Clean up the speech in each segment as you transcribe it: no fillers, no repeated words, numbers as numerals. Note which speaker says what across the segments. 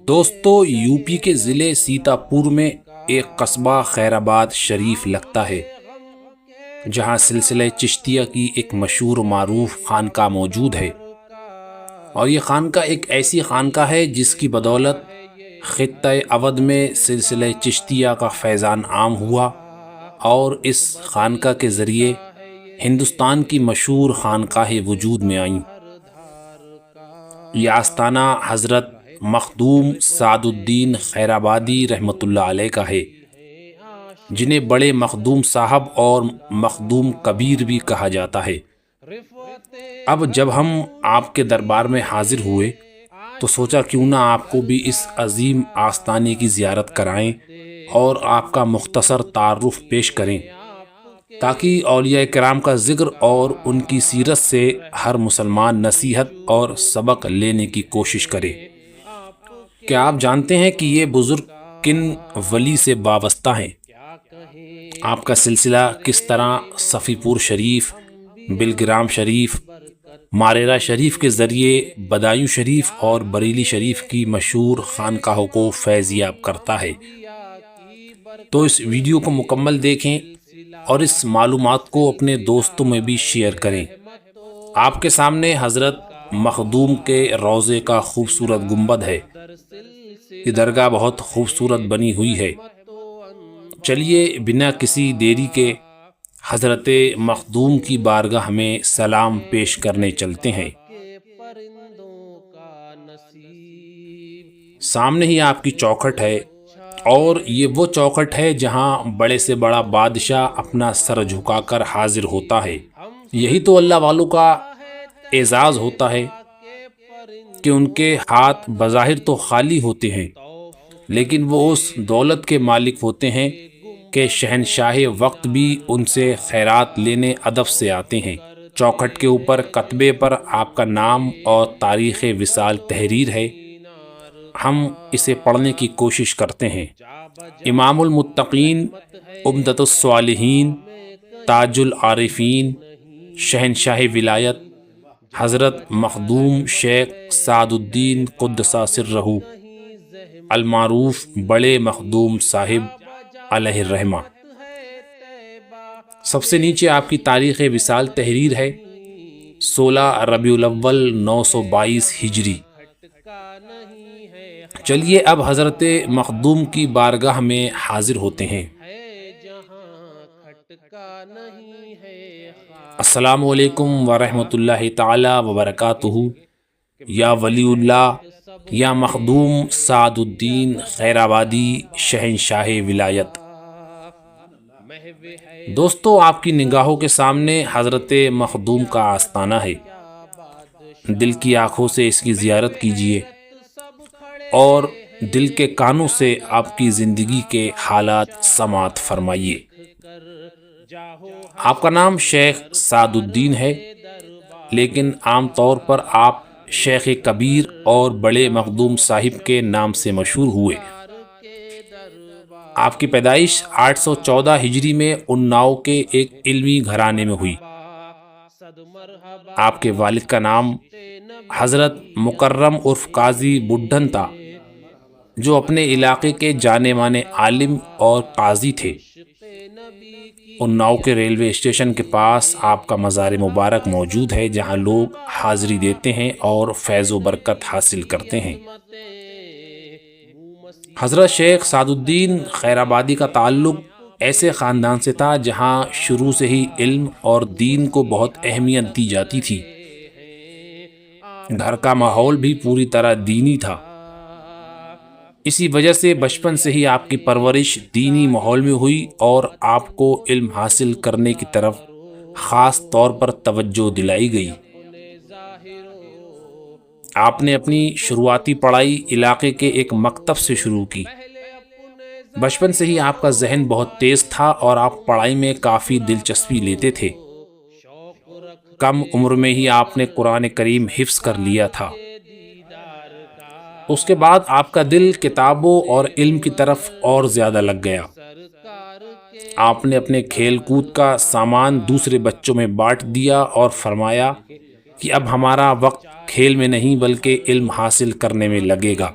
Speaker 1: دوستو U P کے ضلع سیتاپور میں ایک قصبہ خیرآباد شریف لگتا ہے جہاں سلسلہ چشتیہ کی ایک مشہور و معروف خانقاہ موجود ہے، اور یہ خانقاہ ایک ایسی خانقاہ ہے جس کی بدولت خطہ اودھ میں سلسلہ چشتیہ کا فیضان عام ہوا، اور اس خانقاہ کے ذریعے ہندوستان کی مشہور خانقاہیں وجود میں آئیں۔ یہ آستانہ حضرت مخدوم سعد الدین خیرآبادی رحمۃ اللہ علیہ کا ہے، جنہیں بڑے مخدوم صاحب اور مخدوم کبیر بھی کہا جاتا ہے۔ اب جب ہم آپ کے دربار میں حاضر ہوئے تو سوچا کیوں نہ آپ کو بھی اس عظیم آستانے کی زیارت کرائیں اور آپ کا مختصر تعارف پیش کریں، تاکہ اولیاء کرام کا ذکر اور ان کی سیرت سے ہر مسلمان نصیحت اور سبق لینے کی کوشش کرے۔ کیا آپ جانتے ہیں کہ یہ بزرگ کن ولی سے وابستہ ہیں؟ آپ کا سلسلہ کس طرح صفی پور شریف، بلگرام شریف، ماریرا شریف کے ذریعے بدایوں شریف اور بریلی شریف کی مشہور خانقاہوں کو فیض یاب کرتا ہے؟ تو اس ویڈیو کو مکمل دیکھیں اور اس معلومات کو اپنے دوستوں میں بھی شیئر کریں۔ آپ کے سامنے حضرت مخدوم کے روضے کا خوبصورت گنبد ہے۔ یہ درگاہ بہت خوبصورت بنی ہوئی ہے۔ چلیے بنا کسی دیری کے حضرت مخدوم کی بارگاہ میں سلام پیش کرنے چلتے ہیں۔ سامنے ہی آپ کی چوکھٹ ہے، اور یہ وہ چوکھٹ ہے جہاں بڑے سے بڑا بادشاہ اپنا سر جھکا کر حاضر ہوتا ہے۔ یہی تو اللہ والوں کا اعزاز ہوتا ہے کہ ان کے ہاتھ بظاہر تو خالی ہوتے ہیں، لیکن وہ اس دولت کے مالک ہوتے ہیں کہ شہنشاہ وقت بھی ان سے خیرات لینے ادب سے آتے ہیں۔ چوکھٹ کے اوپر کتبے پر آپ کا نام اور تاریخ وصال تحریر ہے۔ ہم اسے پڑھنے کی کوشش کرتے ہیں۔ امام المتقین، عمدۃ الصالحین، تاج العارفین، شہنشاہ ولایت حضرت مخدوم شیخ سعد الدین قدس سرہ المعروف بڑے مخدوم صاحب علیہ الرحمہ۔ سب سے نیچے آپ کی تاریخ وصال تحریر ہے 16 ربیع الاول 922 ہجری۔ چلیے اب حضرت مخدوم کی بارگاہ میں حاضر ہوتے ہیں۔ السلام علیکم ورحمۃ اللہ تعالی وبرکاتہ۔ یا ولی اللہ، یا مخدوم سعد الدین خیرآبادی شہنشاہ ولایت۔ دوستو آپ کی نگاہوں کے سامنے حضرت مخدوم کا آستانہ ہے۔ دل کی آنکھوں سے اس کی زیارت کیجیے اور دل کے کانوں سے آپ کی زندگی کے حالات سماعت فرمائیے۔ آپ کا نام شیخ سعد الدین ہے، لیکن عام طور پر آپ شیخ کبیر اور بڑے مخدوم صاحب کے نام سے مشہور ہوئے۔ آپ کی پیدائش 814 ہجری میں اناؤ کے ایک علمی گھرانے میں ہوئی۔ آپ کے والد کا نام حضرت مکرم عرف قاضی بڈھن تھا، جو اپنے علاقے کے جانے مانے عالم اور قاضی تھے۔ اناؤ کے ریلوے اسٹیشن کے پاس آپ کا مزار مبارک موجود ہے، جہاں لوگ حاضری دیتے ہیں اور فیض و برکت حاصل کرتے ہیں۔ حضرت شیخ سعد الدین خیرآبادی کا تعلق ایسے خاندان سے تھا جہاں شروع سے ہی علم اور دین کو بہت اہمیت دی جاتی تھی۔ گھر کا ماحول بھی پوری طرح دینی تھا۔ اسی وجہ سے بچپن سے ہی آپ کی پرورش دینی ماحول میں ہوئی اور آپ کو علم حاصل کرنے کی طرف خاص طور پر توجہ دلائی گئی۔ آپ نے اپنی شروعاتی پڑھائی علاقے کے ایک مکتب سے شروع کی۔ بچپن سے ہی آپ کا ذہن بہت تیز تھا اور آپ پڑھائی میں کافی دلچسپی لیتے تھے۔ کم عمر میں ہی آپ نے قرآن کریم حفظ کر لیا تھا۔ اس کے بعد آپ کا دل کتابوں اور علم کی طرف اور زیادہ لگ گیا۔ آپ نے اپنے کھیل کود کا سامان دوسرے بچوں میں بانٹ دیا اور فرمایا کہ اب ہمارا وقت کھیل میں نہیں بلکہ علم حاصل کرنے میں لگے گا۔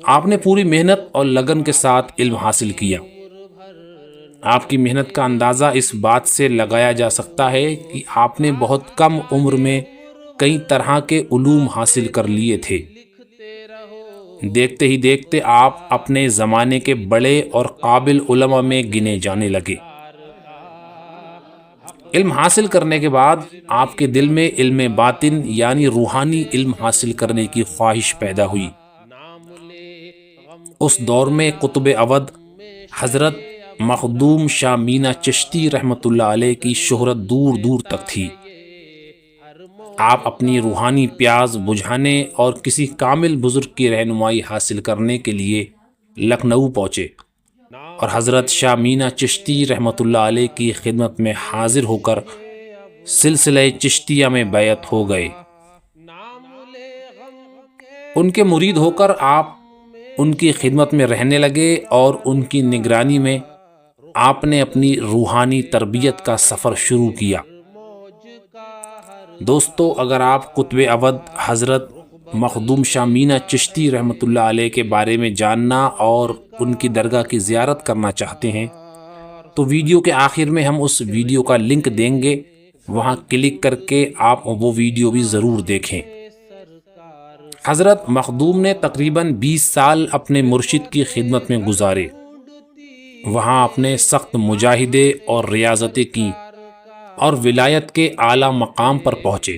Speaker 1: آپ نے پوری محنت اور لگن کے ساتھ علم حاصل کیا۔ آپ کی محنت کا اندازہ اس بات سے لگایا جا سکتا ہے کہ آپ نے بہت کم عمر میں کئی طرح کے علوم حاصل کر لیے تھے۔ دیکھتے ہی دیکھتے آپ اپنے زمانے کے بڑے اور قابل علماء میں گنے جانے لگے۔ علم حاصل کرنے کے بعد آپ کے دل میں علم باطن یعنی روحانی علم حاصل کرنے کی خواہش پیدا ہوئی۔ اس دور میں قطب اودھ حضرت مخدوم شاہ مینا چشتی رحمۃ اللہ علیہ کی شہرت دور دور تک تھی۔ آپ اپنی روحانی پیاس بجھانے اور کسی کامل بزرگ کی رہنمائی حاصل کرنے کے لیے لکھنؤ پہنچے اور حضرت شاہ مینا چشتی رحمۃ اللہ علیہ کی خدمت میں حاضر ہو کر سلسلہ چشتیہ میں بیعت ہو گئے۔ ان کے مرید ہو کر آپ ان کی خدمت میں رہنے لگے اور ان کی نگرانی میں آپ نے اپنی روحانی تربیت کا سفر شروع کیا۔ دوستو، اگر آپ قطب اودھ حضرت مخدوم شاہ مینا چشتی رحمۃ اللہ علیہ کے بارے میں جاننا اور ان کی درگاہ کی زیارت کرنا چاہتے ہیں تو ویڈیو کے آخر میں ہم اس ویڈیو کا لنک دیں گے، وہاں کلک کر کے آپ وہ ویڈیو بھی ضرور دیکھیں۔ حضرت مخدوم نے تقریباً 20 سال اپنے مرشد کی خدمت میں گزارے۔ وہاں اپنے سخت مجاہدے اور ریاضتیں کیں اور ولایت کے اعلیٰ مقام پر پہنچے۔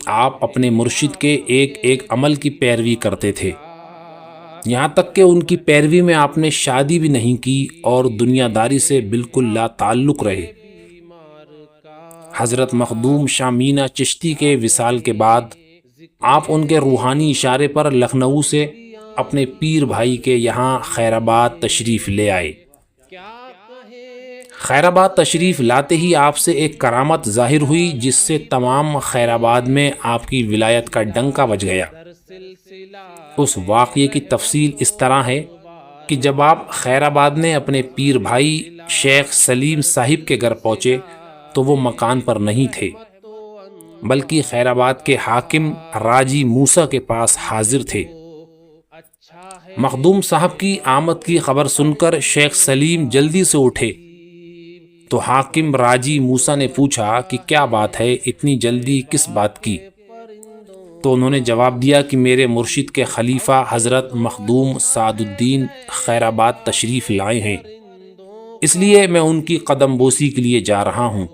Speaker 1: آپ اپنے مرشد کے ایک ایک عمل کی پیروی کرتے تھے، یہاں تک کہ ان کی پیروی میں آپ نے شادی بھی نہیں کی اور دنیا داری سے بالکل لا تعلق رہے۔ حضرت مخدوم شاہ مینا چشتی کے وصال کے بعد آپ ان کے روحانی اشارے پر لکھنؤ سے اپنے پیر بھائی کے یہاں خیر آباد تشریف لے آئے۔ خیر آباد تشریف لاتے ہی آپ سے ایک کرامت ظاہر ہوئی جس سے تمام خیر آباد میں آپ کی ولایت کا ڈنکا بج گیا۔ اس واقعے کی تفصیل اس طرح ہے کہ جب آپ خیر آباد میں اپنے پیر بھائی شیخ سلیم صاحب کے گھر پہنچے تو وہ مکان پر نہیں تھے، بلکہ خیر آباد کے حاکم راجی موسیٰ کے پاس حاضر تھے۔ مخدوم صاحب کی آمد کی خبر سن کر شیخ سلیم جلدی سے اٹھے تو حاکم راجی موسیٰ نے پوچھا کہ کیا بات ہے، اتنی جلدی کس بات کی؟ تو انہوں نے جواب دیا کہ میرے مرشد کے خلیفہ حضرت مخدوم سعد الدین خیر آباد تشریف لائے ہیں، اس لیے میں ان کی قدم بوسی کے لیے جا رہا ہوں۔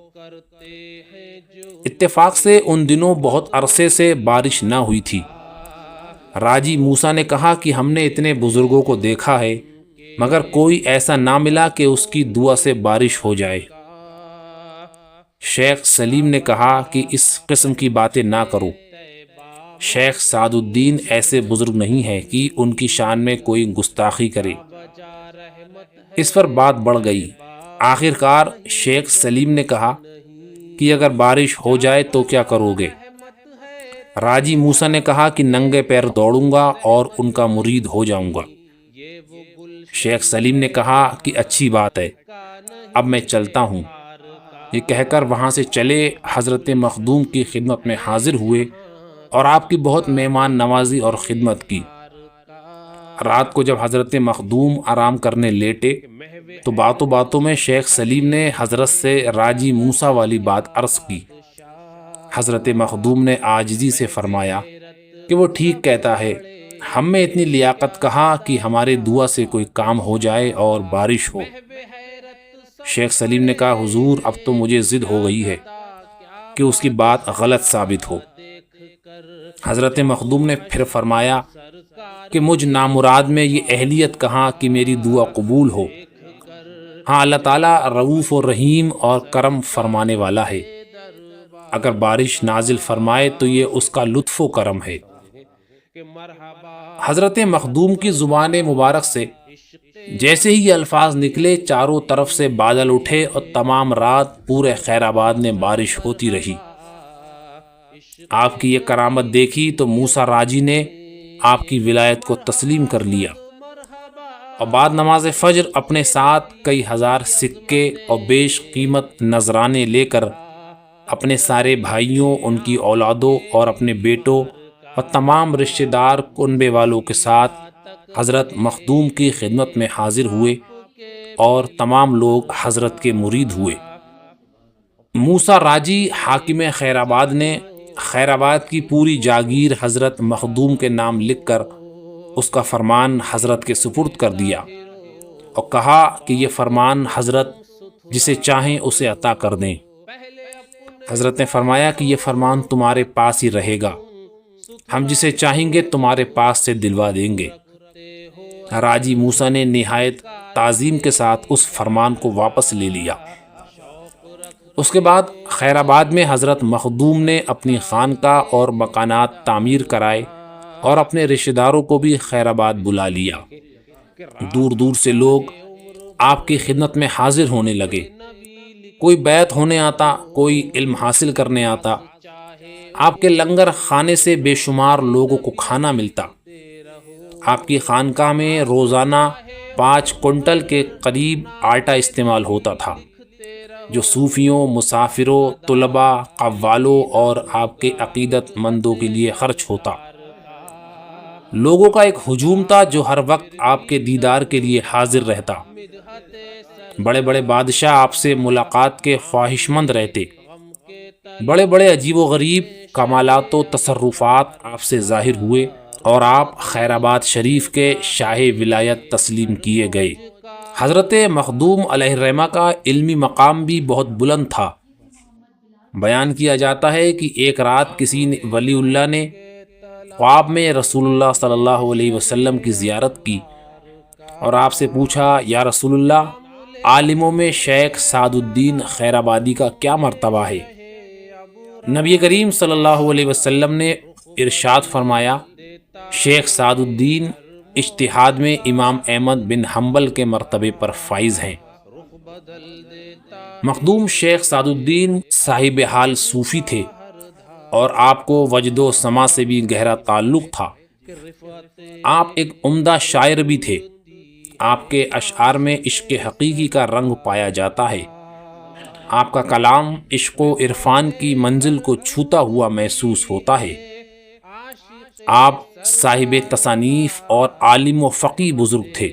Speaker 1: اتفاق سے ان دنوں بہت عرصے سے بارش نہ ہوئی تھی۔ راجی موسیٰ نے کہا کہ ہم نے اتنے بزرگوں کو دیکھا ہے مگر کوئی ایسا نہ ملا کہ اس کی دعا سے بارش ہو جائے۔ شیخ سلیم نے کہا کہ اس قسم کی باتیں نہ کرو، شیخ سعد الدین ایسے بزرگ نہیں ہیں کہ ان کی شان میں کوئی گستاخی کرے۔ اس پر بات بڑھ گئی۔ آخرکار شیخ سلیم نے کہا کہ اگر بارش ہو جائے تو کیا کرو گے؟ راجی موسیٰ نے کہا کہ ننگے پیر دوڑوں گا اور ان کا مرید ہو جاؤں گا۔ شیخ سلیم نے کہا کہ اچھی بات ہے، اب میں چلتا ہوں۔ یہ کہہ کر وہاں سے چلے، حضرت مخدوم کی خدمت میں حاضر ہوئے اور آپ کی بہت مہمان نوازی اور خدمت کی۔ رات کو جب حضرت مخدوم آرام کرنے لیٹے تو باتوں باتوں میں شیخ سلیم نے حضرت سے راجی موسیٰ والی بات عرض کی۔ حضرت مخدوم نے عاجزی سے فرمایا کہ وہ ٹھیک کہتا ہے، ہم میں اتنی لیاقت کہاں کہ ہمارے دعا سے کوئی کام ہو جائے اور بارش ہو۔ شیخ سلیم نے کہا حضور اب تو مجھے ضد ہو گئی ہے کہ اس کی بات غلط ثابت ہو۔ حضرت مخدوم نے پھر فرمایا کہ مجھ نامراد میں یہ اہلیت کہاں کہ میری دعا قبول ہو۔ ہاں اللہ تعالیٰ رؤوف و رحیم اور کرم فرمانے والا ہے، اگر بارش نازل فرمائے تو یہ اس کا لطف و کرم ہے۔ حضرت مخدوم کی زبان مبارک سے جیسے ہی یہ الفاظ نکلے چاروں طرف سے بادل اٹھے اور تمام رات پورے خیر آباد میں بارش ہوتی رہی۔ آپ کی یہ کرامت دیکھی تو موسیٰ راجی نے آپ کی ولایت کو تسلیم کر لیا اور بعد نماز فجر اپنے ساتھ کئی ہزار سکے اور بیش قیمت نذرانے لے کر اپنے سارے بھائیوں، ان کی اولادوں اور اپنے بیٹوں اور تمام رشتہ دار کنبے والوں کے ساتھ حضرت مخدوم کی خدمت میں حاضر ہوئے اور تمام لوگ حضرت کے مرید ہوئے۔ موسیٰ راجی حاکم خیر آباد نے خیر آباد کی پوری جاگیر حضرت مخدوم کے نام لکھ کر اس کا فرمان حضرت کے سپرد کر دیا اور کہا کہ یہ فرمان حضرت جسے چاہیں اسے عطا کر دیں۔ حضرت نے فرمایا کہ یہ فرمان تمہارے پاس ہی رہے گا، ہم جسے چاہیں گے تمہارے پاس سے دلوا دیں گے۔ راجی موسیٰ نے نہایت تعظیم کے ساتھ اس فرمان کو واپس لے لیا۔ اس کے بعد خیر آباد میں حضرت مخدوم نے اپنی خانقاہ اور مکانات تعمیر کرائے اور اپنے رشتہ داروں کو بھی خیر آباد بلا لیا۔ دور دور سے لوگ آپ کی خدمت میں حاضر ہونے لگے، کوئی بیعت ہونے آتا، کوئی علم حاصل کرنے آتا۔ آپ کے لنگر خانے سے بے شمار لوگوں کو کھانا ملتا۔ آپ کی خانقاہ میں روزانہ 5 کنٹل کے قریب آٹا استعمال ہوتا تھا، جو صوفیوں، مسافروں، طلباء، قوالوں اور آپ کے عقیدت مندوں کے لیے خرچ ہوتا۔ لوگوں کا ایک ہجوم تھا جو ہر وقت آپ کے دیدار کے لیے حاضر رہتا۔ بڑے بڑے بادشاہ آپ سے ملاقات کے خواہش مند رہتے۔ بڑے بڑے عجیب و غریب کمالات و تصرفات آپ سے ظاہر ہوئے اور آپ خیر آباد شریف کے شاہ ولایت تسلیم کیے گئے۔ حضرت مخدوم علیہ الرحمہ کا علمی مقام بھی بہت بلند تھا۔ بیان کیا جاتا ہے کہ ایک رات کسی ولی اللہ نے خواب میں رسول اللہ صلی اللہ علیہ وسلم کی زیارت کی اور آپ سے پوچھا، یا رسول اللہ، عالموں میں شیخ سعد الدین خیر آبادی کا کیا مرتبہ ہے؟ نبی کریم صلی اللہ علیہ وسلم نے ارشاد فرمایا، شیخ سعد الدین اجتہاد میں امام احمد بن حنبل کے مرتبے پر فائز ہیں۔ مخدوم شیخ سعد الدین صاحب حال صوفی تھے اور آپ کو وجد و سما سے بھی گہرا تعلق تھا۔ آپ ایک عمدہ شاعر بھی تھے۔ آپ کے اشعار میں عشق حقیقی کا رنگ پایا جاتا ہے۔ آپ کا کلام عشق و عرفان کی منزل کو چھوتا ہوا محسوس ہوتا ہے۔ آپ صاحب تصانیف اور عالم و فقی بزرگ تھے۔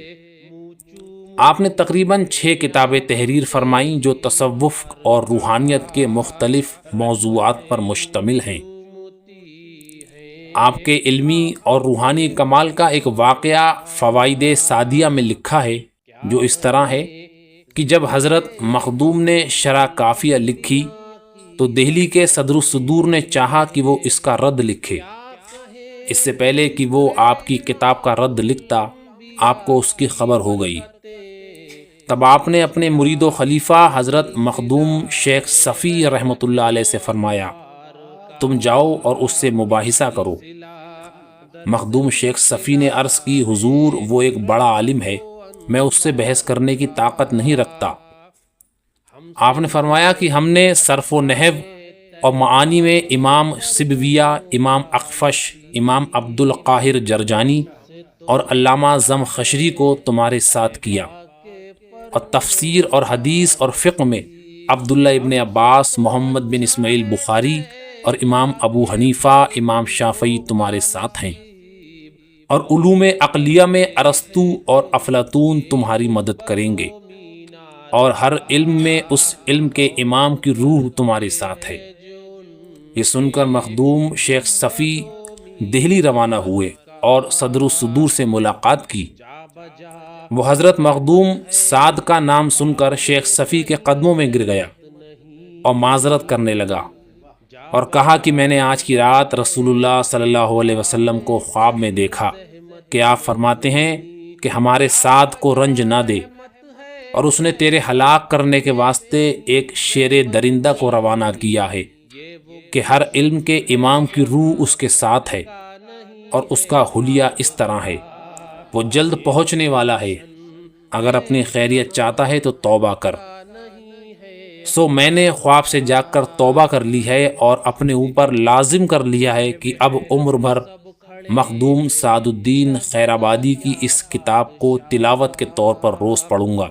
Speaker 1: آپ نے تقریباً 6 کتابیں تحریر فرمائیں جو تصوف اور روحانیت کے مختلف موضوعات پر مشتمل ہیں۔ آپ کے علمی اور روحانی کمال کا ایک واقعہ فوائد سعدیہ میں لکھا ہے، جو اس طرح ہے کہ جب حضرت مخدوم نے شرح کافیہ لکھی تو دہلی کے صدر الصدور نے چاہا کہ وہ اس کا رد لکھے۔ اس سے پہلے کہ وہ آپ کی کتاب کا رد لکھتا، آپ کو اس کی خبر ہو گئی۔ تب آپ نے اپنے مرید و خلیفہ حضرت مخدوم شیخ صفی رحمۃ اللہ علیہ سے فرمایا، تم جاؤ اور اس سے مباحثہ کرو۔ مخدوم شیخ صفی نے عرض کی، حضور، وہ ایک بڑا عالم ہے، میں اس سے بحث کرنے کی طاقت نہیں رکھتا۔ آپ نے فرمایا کہ ہم نے صرف و نحو اور معانی میں امام سبویہ، امام اخفش، امام عبد القاہر جرجانی اور علامہ زمخشری کو تمہارے ساتھ کیا، اور تفسیر اور حدیث اور فقہ میں عبداللہ ابن عباس، محمد بن اسماعیل بخاری اور امام ابو حنیفہ، امام شافعی تمہارے ساتھ ہیں، اور علوم عقلیہ میں ارسطو اور افلاطون تمہاری مدد کریں گے، اور ہر علم میں اس علم کے امام کی روح تمہارے ساتھ ہے۔ یہ سن کر مخدوم شیخ صفی دہلی روانہ ہوئے اور صدر الصدور سے ملاقات کی۔ وہ حضرت مخدوم سعد کا نام سن کر شیخ صفی کے قدموں میں گر گیا اور معذرت کرنے لگا اور کہا کہ میں نے آج کی رات رسول اللہ صلی اللہ علیہ وسلم کو خواب میں دیکھا کہ آپ فرماتے ہیں کہ ہمارے سعد کو رنج نہ دے، اور اس نے تیرے ہلاک کرنے کے واسطے ایک شیر درندہ کو روانہ کیا ہے کہ ہر علم کے امام کی روح اس کے ساتھ ہے، اور اس کا حلیہ اس طرح ہے، وہ جلد پہنچنے والا ہے، اگر اپنی خیریت چاہتا ہے تو توبہ کر۔ سو میں نے خواب سے جاگ کر توبہ کر لی ہے اور اپنے اوپر لازم کر لیا ہے کہ اب عمر بھر مخدوم سعد الدین خیر آبادی کی اس کتاب کو تلاوت کے طور پر روز پڑھوں گا۔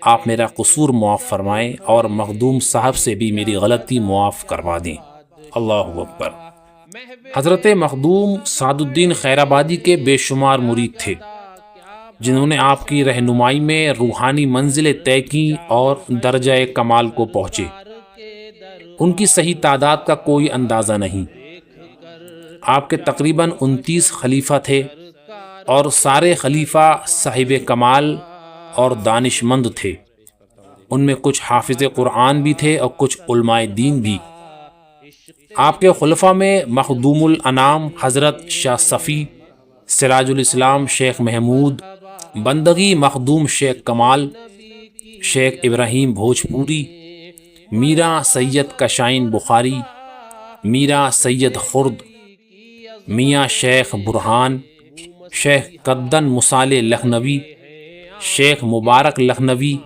Speaker 1: آپ میرا قصور معاف فرمائیں اور مخدوم صاحب سے بھی میری غلطی معاف کروا دیں۔ اللہ اکبر۔ حضرت مخدوم سعد الدین خیرآبادی کے بے شمار مرید تھے جنہوں نے آپ کی رہنمائی میں روحانی منزلیں طے کی اور درجہ کمال کو پہنچے۔ ان کی صحیح تعداد کا کوئی اندازہ نہیں۔ آپ کے تقریباً 29 خلیفہ تھے اور سارے خلیفہ صاحب کمال اور دانش مند تھے۔ ان میں کچھ حافظ قرآن بھی تھے اور کچھ علماء دین بھی۔ آپ کے خلفاء میں مخدوم الانام حضرت شاہ صفی، سراج الاسلام شیخ محمود، بندگی مخدوم شیخ کمال، شیخ ابراہیم بھوجپوری، میرا سید کشائن بخاری، میرا سید خرد، میاں شیخ برہان، شیخ قدن مصالح لکھنوی، شیخ مبارک لکھنوی،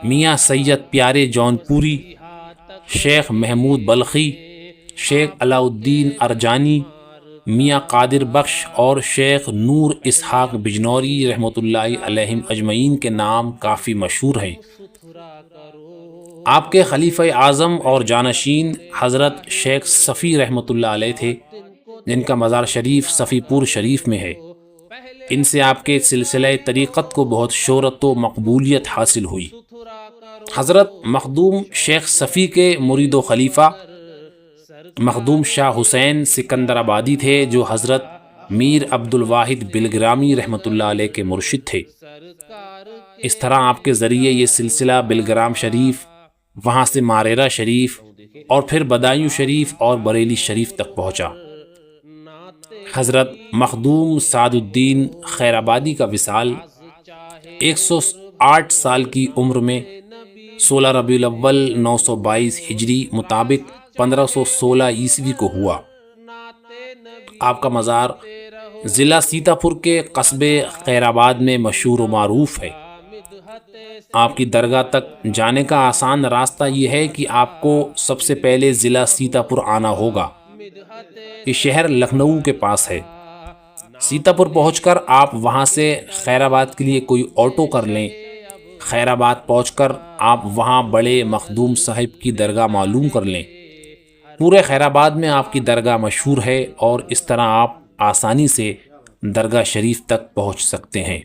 Speaker 1: میاں سید پیارے جونپوری، شیخ محمود بلخی، شیخ علاء الدین ارجانی، میاں قادر بخش اور شیخ نور اسحاق بجنوری رحمۃ اللہ علیہم اجمعین کے نام کافی مشہور ہیں۔ آپ کے خلیفہ اعظم اور جانشین حضرت شیخ صفی رحمۃ اللہ علیہ تھے، جن کا مزار شریف صفی پور شریف میں ہے۔ ان سے آپ کے سلسلہ طریقت کو بہت شہرت و مقبولیت حاصل ہوئی۔ حضرت مخدوم شیخ صفی کے مرید و خلیفہ مخدوم شاہ حسین سکندر آبادی تھے، جو حضرت میر عبد الواحد بلگرامی رحمۃ اللہ علیہ کے مرشد تھے۔ اس طرح آپ کے ذریعے یہ سلسلہ بلگرام شریف، وہاں سے ماریرا شریف اور پھر بدایوں شریف اور بریلی شریف تک پہنچا۔ حضرت مخدوم سعد الدین خیرآبادی کا وصال 108 سال کی عمر میں 16 ربیع الاول 922 ہجری مطابق 1516 عیسوی کو ہوا۔ آپ کا مزار ضلع سیتاپور کے قصبے خیرآباد میں مشہور و معروف ہے۔ آپ کی درگاہ تک جانے کا آسان راستہ یہ ہے کہ آپ کو سب سے پہلے ضلع سیتاپور آنا ہوگا۔ یہ شہر لکھنؤ کے پاس ہے۔ سیتاپور پہنچ کر آپ وہاں سے خیرآباد کے لیے کوئی آٹو کر لیں۔ خیرآباد پہنچ کر آپ وہاں بڑے مخدوم صاحب کی درگاہ معلوم کر لیں۔ پورے خیرآباد میں آپ کی درگاہ مشہور ہے اور اس طرح آپ آسانی سے درگاہ شریف تک پہنچ سکتے ہیں۔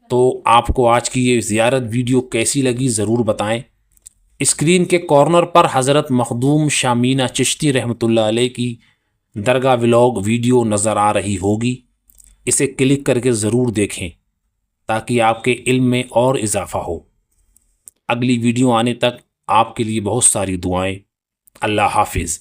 Speaker 1: تو آپ کو آج کی یہ زیارت ویڈیو کیسی لگی ضرور بتائیں۔ اسکرین کے کارنر پر حضرت مخدوم شاہ مینا چشتی رحمۃ اللہ علیہ کی درگاہ ولاگ ویڈیو نظر آ رہی ہوگی، اسے کلک کر کے ضرور دیکھیں تاکہ آپ کے علم میں اور اضافہ ہو۔ اگلی ویڈیو آنے تک آپ کے لیے بہت ساری دعائیں۔ اللہ حافظ۔